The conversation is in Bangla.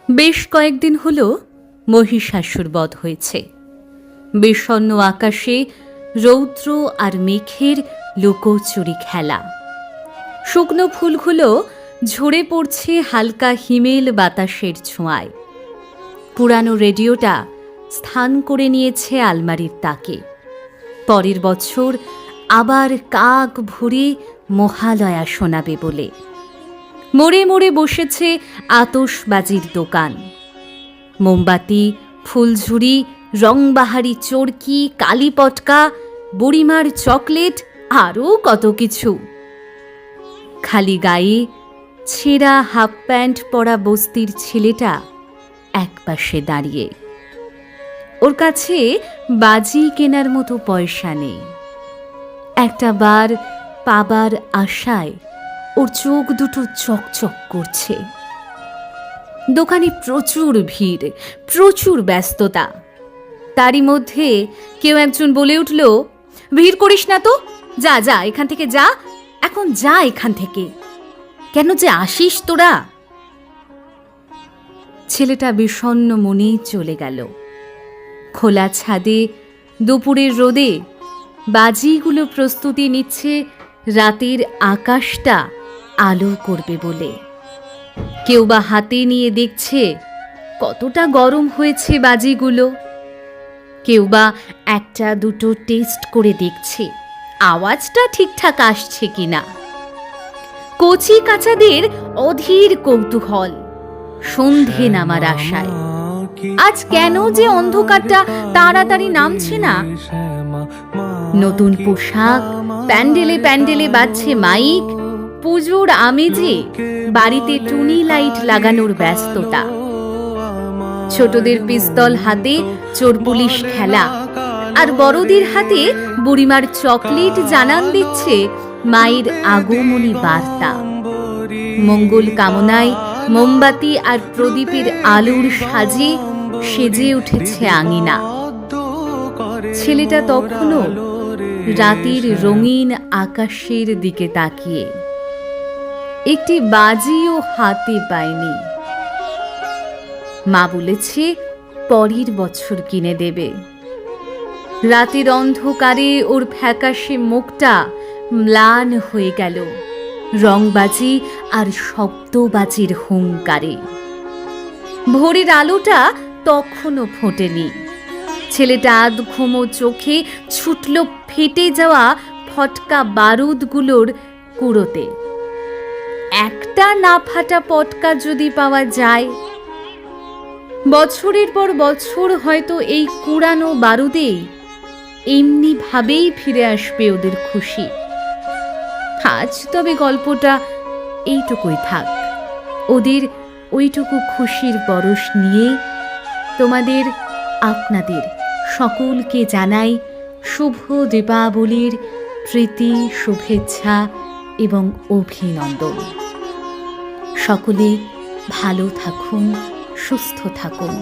বেশ কয়েকদিন হলো মহিষাসুর বধ হয়েছে। বিষণ্ণ আকাশে রৌদ্র আর মেঘের লুকোচুরি খেলা। শুকনো ফুলগুলো ঝরে পড়ছে হালকা হিমেল বাতাসের ছোঁয়ায়। পুরানো রেডিওটা স্থান করে নিয়েছে আলমারির তাকে। পরের বছর আবার কাক ভরে মহালয়া শোনাবে বলে মোড়ে মোড়ে বসেছে আতশবাজির দোকান। মোমবাতি, ফুলঝুরি, রংবাহারি চরকি, কালীপটকা, বুড়িমার চকলেট, আরও কত কিছু। খালি গায়ে ছেঁড়া হাফ প্যান্ট পরা বস্তির ছেলেটা একপাশে দাঁড়িয়ে। ওর কাছে বাজি কেনার মতো পয়সা নেই। একটা বার পাবার আশায় ওর চোখ দুটো চকচক করছে। দোকানে প্রচুর ভিড়, প্রচুর ব্যস্ততা। তারই মধ্যে কেউ একজন বলে উঠল, ভিড় করিস না তো, যা যা এখান থেকে যা, এখন যা এখান থেকে, কেন যে আসিস তোরা। ছেলেটা বিষণ্ণ মনে চলে গেল। খোলা ছাদে দুপুরের রোদে বাজিগুলো প্রস্তুতি নিচ্ছে রাতের আকাশটা আলো করবে বলে। কেউ বা হাতে নিয়ে দেখছে কতটা গরম হয়েছে বাজিগুলো। কেউ বা একটা দুটো টেস্ট করে দেখছে আওয়াজটা ঠিকঠাক আসছে কিনা। কচি কাচাদের অধীর কৌতূহল, সন্ধে নামার আশায়। আজ কেন যে অন্ধকারটা তাড়াতাড়ি নামছে না। নতুন পোশাক, প্যান্ডেলে প্যান্ডেলে বাজছে মাইক, পুজোর আমেজে বাড়িতে টুনি লাইট লাগানোর ব্যস্ততা। ছোটদের পিস্তল হাতে চোর পুলিশ খেলা, আর বড়দের হাতে বুড়িমার চকলেট জানান দিচ্ছে মায়ের আগমনী বার্তা। মঙ্গল কামনায় মোমবাতি আর প্রদীপের আলোর সাজে সেজে উঠেছে আঙিনা। ছেলেটা তখনও রাতের রঙিন আকাশের দিকে তাকিয়ে। একটি বাজিও হাতে পায়নি। মা বলেছে পরের বছর কিনে দেবে। রাতের অন্ধকারে ওর ফ্যাকাশে মুখটা ম্লান হয়ে গেল রংবাজি আর শব্দবাজির হুঙ্কারে। ভোরের আলোটা তখনও ফোটেনি। ছেলেটা আধঘুমো চোখে ছুটল ফেটে যাওয়া ফটকা বারুদগুলোর কুড়োতে। একটা না ফাটা পটকা যদি পাওয়া যায়। বছরের পর বছর হয়তো এই কুড়ানো বারুদেই এমনি ভাবেই ফিরে আসবে ওদের খুশি। আজ তবে গল্পটা এইটুকুই থাক। ওদের ওইটুকু খুশির পরশ নিয়ে তোমাদের, আপনাদের সকলকে জানাই শুভ দীপাবলির প্রীতি, শুভেচ্ছা এবং অভিনন্দন। সকলে ভালো থাকুন, সুস্থ থাকুন।